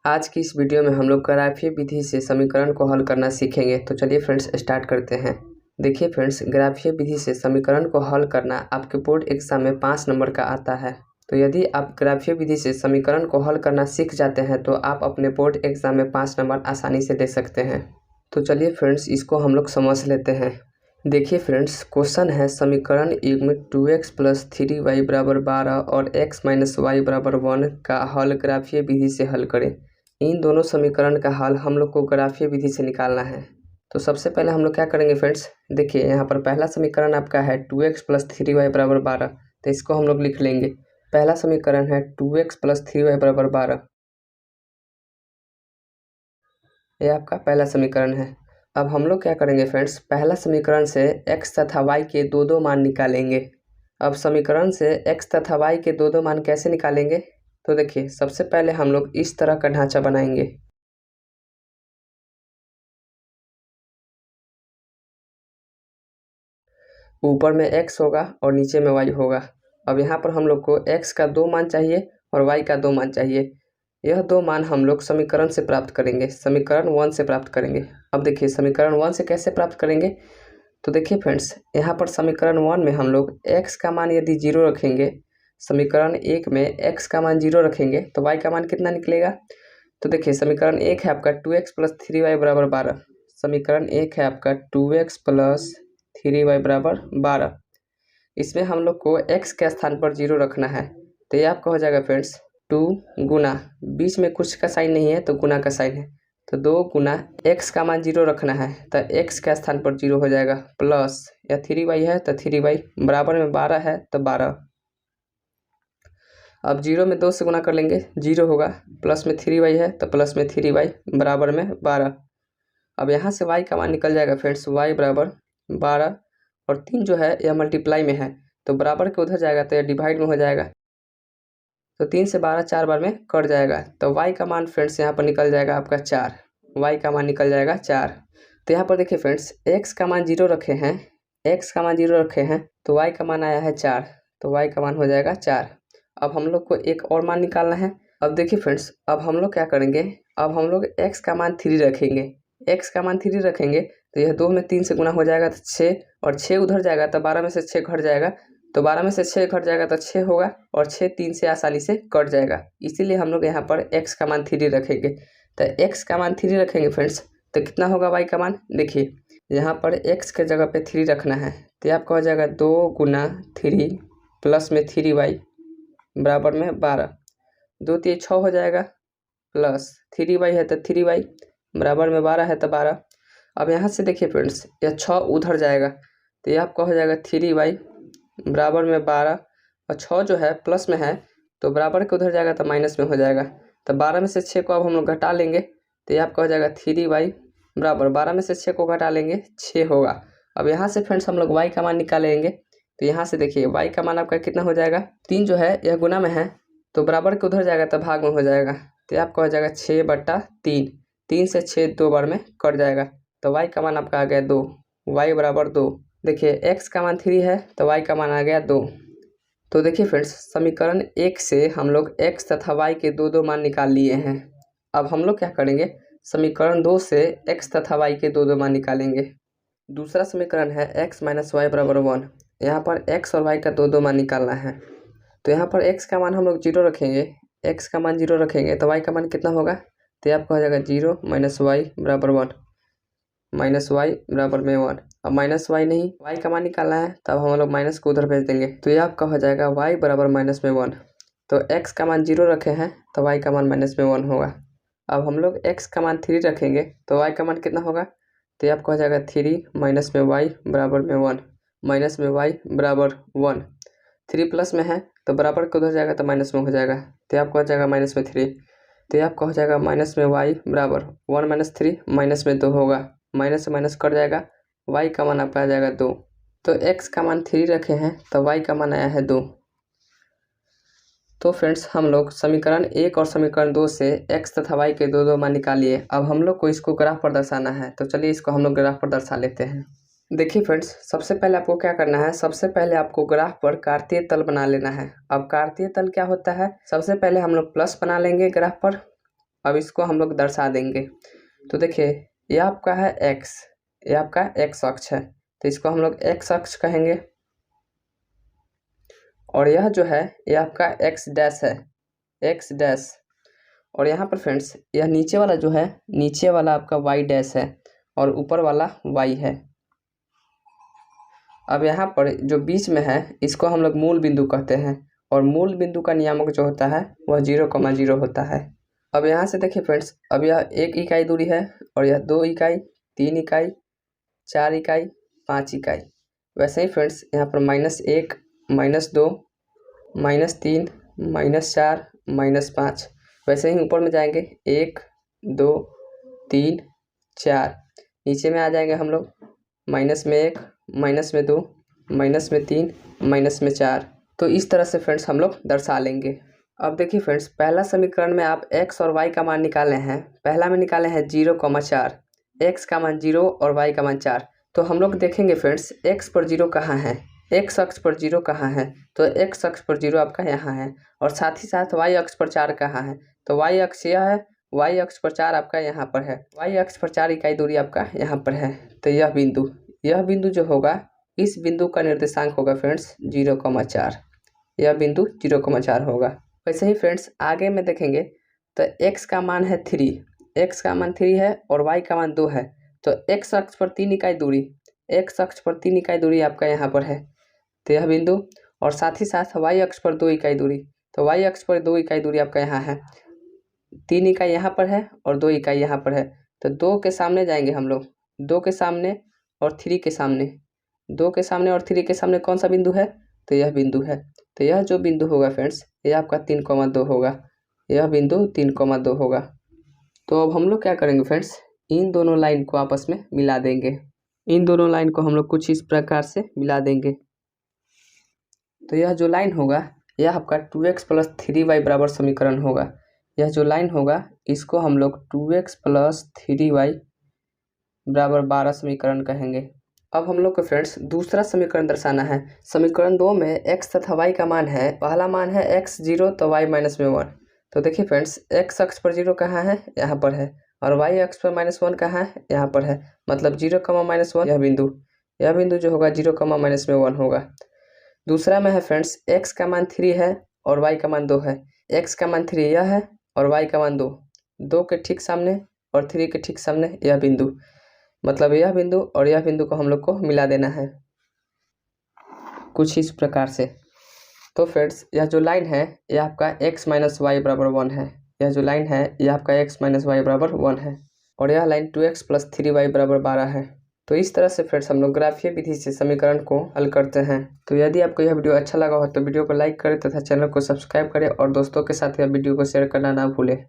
आज की इस वीडियो में हम लोग ग्राफीय विधि से समीकरण को हल करना सीखेंगे। तो चलिए फ्रेंड्स स्टार्ट करते हैं। देखिए फ्रेंड्स, ग्राफीय विधि से समीकरण को हल करना आपके बोर्ड एग्जाम में 5 नंबर का आता है। तो यदि आप ग्राफीय विधि से समीकरण को हल करना सीख जाते हैं तो आप अपने बोर्ड एग्जाम में 5 नंबर आसानी से ले सकते हैं। तो चलिए फ्रेंड्स, इसको हम लोग समझ लेते हैं। देखिए फ्रेंड्स, क्वेश्चन है समीकरण युग्म 2x + 3y = 12 और x - y = 1 का हल ग्राफीय विधि से हल करें। इन दोनों समीकरण का हल हम लोग को ग्राफीय विधि से निकालना है। तो सबसे पहले हम लोग क्या करेंगे फ्रेंड्स, देखिए यहाँ पर पहला समीकरण आपका है 2x + 3y = 12। तो इसको हम लोग लिख लेंगे। पहला समीकरण है 2x + 3y = 12। यह आपका पहला समीकरण है। अब हम लोग क्या करेंगे फ्रेंड्स, पहला समीकरण से x तथा y के दो मान निकालेंगे। अब समीकरण से x तथा y के दो मान कैसे निकालेंगे, तो देखिए सबसे पहले हम लोग इस तरह का ढांचा बनाएंगे। ऊपर में x होगा और नीचे में y होगा। अब यहाँ पर हम लोग को x का 2 मान चाहिए और y का 2 मान चाहिए। यह 2 मान हम लोग समीकरण से प्राप्त करेंगे, समीकरण 1 से प्राप्त करेंगे। अब देखिए समीकरण 1 से कैसे प्राप्त करेंगे, तो देखिए फ्रेंड्स, यहाँ पर समीकरण 1 में हम लोग x का मान यदि 0 रखेंगे, समीकरण 1 में x का मान 0 रखेंगे तो y का मान कितना निकलेगा। तो देखिए समीकरण 1 है आपका 2x + 3y = 12। समीकरण 1 है आपका 2x + 3y = 12। इसमें हम लोग को x के स्थान पर 0 रखना है। तो ये आपका हो जाएगा फ्रेंड्स 2 गुना, बीच में कुछ का साइन नहीं है तो गुना का साइन है, तो 2 गुना x का मान 0 रखना है तो x के स्थान पर 0 हो जाएगा, प्लस या 3y है तो 3y बराबर में 12 है तो 12। अब 0 में 2 से गुना कर लेंगे, 0 होगा, प्लस में 3y है तो प्लस में 3y बराबर में 12। अब यहाँ से y का मान निकल जाएगा फ्रेंड्स, y बराबर 12 और 3 जो है यह मल्टीप्लाई में है तो बराबर के उधर जाएगा तो यह डिवाइड में हो जाएगा। तो 3 से 12 4 बार में कट जाएगा तो y का मान फ्रेंड्स यहाँ पर निकल जाएगा आपका 4। y का मान निकल जाएगा 4। तो यहाँ पर देखिए फ्रेंड्स, x का मान 0 रखे हैं, x का मान 0 रखे हैं तो y का मान आया है 4, तो y का मान हो जाएगा 4। अब हम लोग को एक और मान निकालना है। अब देखिए फ्रेंड्स, अब हम लोग क्या करेंगे, अब हम लोग x का मान 3 रखेंगे। x का मान 3 रखेंगे तो यह 2 में 3 से गुना हो जाएगा तो 6, और 6 उधर जाएगा तो 12 में से 6 घट जाएगा, तो 12 में से 6 घट जाएगा तो 6 होगा, और 6 3 से आसानी से कट जाएगा। इसीलिए हम लोग यहाँ पर x का मान 3 रखेंगे। तो x का मान 3 रखेंगे फ्रेंड्स तो कितना होगा y का मान, देखिए यहाँ पर x के जगह पे 3 रखना है तो आपका हो जाएगा 2 गुना 3 प्लस में 3y बराबर में 12। 2 3 6 हो जाएगा, प्लस 3y है तो 3y बराबर में 12 है तो 12। अब यहाँ से देखिए फ्रेंड्स, यह 6 उधर जाएगा तो यह आपका हो जाएगा 3y बराबर में 12, और 6 जो है प्लस में है तो बराबर के उधर जाएगा तो माइनस में हो जाएगा। तो 12 में से 6 को अब हम लोग घटा लेंगे तो यह आपका हो जाएगा 3y बराबर 12 में से 6 को घटा लेंगे 6 होगा। अब यहाँ से फ्रेंड्स हम लोग y का मान निकालेंगे। तो यहाँ से देखिए y का मान आपका कितना हो जाएगा, 3 जो है यह गुना में है तो बराबर के उधर जाएगा तो भाग में हो जाएगा, तो आपका हो जाएगा 6/3। 3 से 6 2 बार में कट जाएगा तो y का मान आपका आ गया 2, y बराबर 2। देखिए x का मान 3 है तो y का मान आ गया 2। तो देखिए फ्रेंड्स, समीकरण 1 से हम लोग x तथा y के दो मान निकाल लिए हैं। अब हम लोग क्या करेंगे, समीकरण 2 से x तथा y के दो मान निकालेंगे। दूसरा समीकरण है x - y = 1। यहाँ पर x और y का दो मान निकालना है। तो यहाँ पर x का मान हम लोग 0 रखेंगे, x का मान 0 रखेंगे तो y का मान कितना होगा, तो आपका हो जाएगा 0 - y बराबर 1, -y बराबर में 1। अब -y नहीं, y का मान निकालना है तब हम लोग माइनस को उधर भेज देंगे तो ये आपका हो जाएगा y बराबर -1। तो x का मान 0 रखे हैं तो y का मान -1 होगा। अब हम लोग x का मान 3 रखेंगे तो y का मान कितना होगा, तो ये आपका हो जाएगा 3 - y बराबर में 1, -y बराबर 1। 3 प्लस में है तो बराबर के उधर जाएगा तो माइनस में हो जाएगा, तो आपका हो जाएगा -3। तो आपका हो जाएगा -y बराबर 1 - 3 -2 होगा, माइनस से माइनस कट जाएगा, y का मान आपका आ जाएगा 2। तो x का मान 3 रखे हैं तो y का मान आया है 2। तो फ्रेंड्स, हम लोग समीकरण 1 और समीकरण 2 से x तथा y के दो मान निकालिए। अब हम लोग को इसको ग्राफ पर दर्शाना है, तो चलिए इसको हम लोग ग्राफ पर दर्शा लेते हैं। देखिए फ्रेंड्स, सबसे पहले आपको क्या करना है, सबसे पहले आपको ग्राफ पर कार्तीय तल बना लेना है। अब कार्तीय तल क्या होता है, सबसे पहले हम लोग प्लस बना लेंगे ग्राफ पर, अब इसको हम लोग दर्शा देंगे। तो देखिए ये आपका है x, ये आपका x अक्ष है, तो इसको हम लोग x अक्ष कहेंगे। और यह जो है ये आपका x डैश है, x डैश। और यहाँ पर फ्रेंड्स यह नीचे वाला जो है, नीचे वाला आपका y डैश है और ऊपर वाला y है। अब यहाँ पर जो बीच में है इसको हम लोग मूल बिंदु कहते हैं, और मूल बिंदु का नियामक जो होता है वह 0,0 होता है। अब यहाँ से देखिए फ्रेंड्स, अब यह 1 इकाई दूरी है और यह 2 इकाई, 3 इकाई, 4 इकाई, 5 इकाई। वैसे ही फ्रेंड्स यहाँ पर -1, -2, -3, -4, -5। वैसे ही ऊपर में जाएंगे 1, 2, 3, 4। नीचे में आ जाएंगे हम लोग -1, -2, -3, -4। तो इस तरह से फ्रेंड्स हम लोग दर्शा लेंगे। अब देखिए फ्रेंड्स, पहला समीकरण में आप x और y का मान निकाले हैं। पहला में निकाले हैं 0,4, x का मान 0 और y का मान 4। तो हम लोग देखेंगे फ्रेंड्स x पर 0 कहाँ है, x अक्ष पर 0 कहाँ है, तो x अक्ष पर 0 आपका यहाँ है। और साथ ही साथ y अक्ष पर 4 कहाँ है, तो y अक्ष यह है, y अक्ष पर 4 आपका यहाँ पर है, y अक्ष पर 4 इकाई दूरी आपका यहाँ पर है। तो यह बिंदु जो होगा, इस बिंदु का निर्देशांक होगा फ्रेंड्स 0,4। यह बिंदु 0,4 होगा। वैसे ही फ्रेंड्स आगे में देखेंगे तो x का मान है 3, x का मान 3 है और y का मान 2 है। तो x अक्ष पर 3 इकाई दूरी, x अक्ष पर 3 इकाई दूरी आपका यहाँ पर है, तो यह बिंदु। और साथ ही साथ y अक्ष पर 2 इकाई दूरी, तो y अक्ष पर 2 इकाई दूरी आपका यहाँ है, 3 इकाई यहाँ पर है और 2 इकाई यहाँ पर है। तो 2 के सामने जाएंगे हम लोग, 2 के सामने और 3 के सामने, 2 के सामने और 3 के सामने कौन सा बिंदु है, तो यह बिंदु है। तो यह जो बिंदु होगा फ्रेंड्स, यह आपका 3,2 होगा, यह बिंदु 3,2 होगा। तो अब हम लोग क्या करेंगे फ्रेंड्स, इन दोनों लाइन को आपस में मिला देंगे। इन दोनों लाइन को हम लोग कुछ इस प्रकार से मिला देंगे। तो यह जो लाइन होगा यह आपका 2x + 3y बराबर समीकरण होगा। यह जो लाइन होगा इसको हम लोग 2x + 3y बराबर 12 समीकरण कहेंगे। अब हम लोग को फ्रेंड्स दूसरा समीकरण दर्शाना है। समीकरण 2 में x तथा y का मान है, पहला मान है x 0 तो y -1। तो देखिए फ्रेंड्स, x अक्ष पर 0 कहाँ है, यहाँ पर है, और y अक्ष पर -1 कहाँ है, यहाँ पर है। मतलब 0,-1 यह बिंदु जो होगा 0,-1 होगा। दूसरा में है फ्रेंड्स, x का मान 3 है और y का मान 2 है। x का मान 3 यह है और y का मान 2, 2 के ठीक सामने और 3 के ठीक सामने यह बिंदु। मतलब यह बिंदु और यह बिंदु को हम लोग को मिला देना है कुछ इस प्रकार से। तो फ्रेंड्स यह जो लाइन है यह आपका x - y = 1 है। यह जो लाइन है यह आपका x - y = 1 है, और यह लाइन 2x + 3y = 12 है। तो इस तरह से फ्रेंड्स हम लोग ग्राफीय विधि से समीकरण को हल करते हैं। तो यदि आपको यह वीडियो अच्छा लगा हो तो वीडियो को लाइक करें तथा चैनल को सब्सक्राइब करें, और दोस्तों के साथ यह वीडियो को शेयर करना ना भूलें।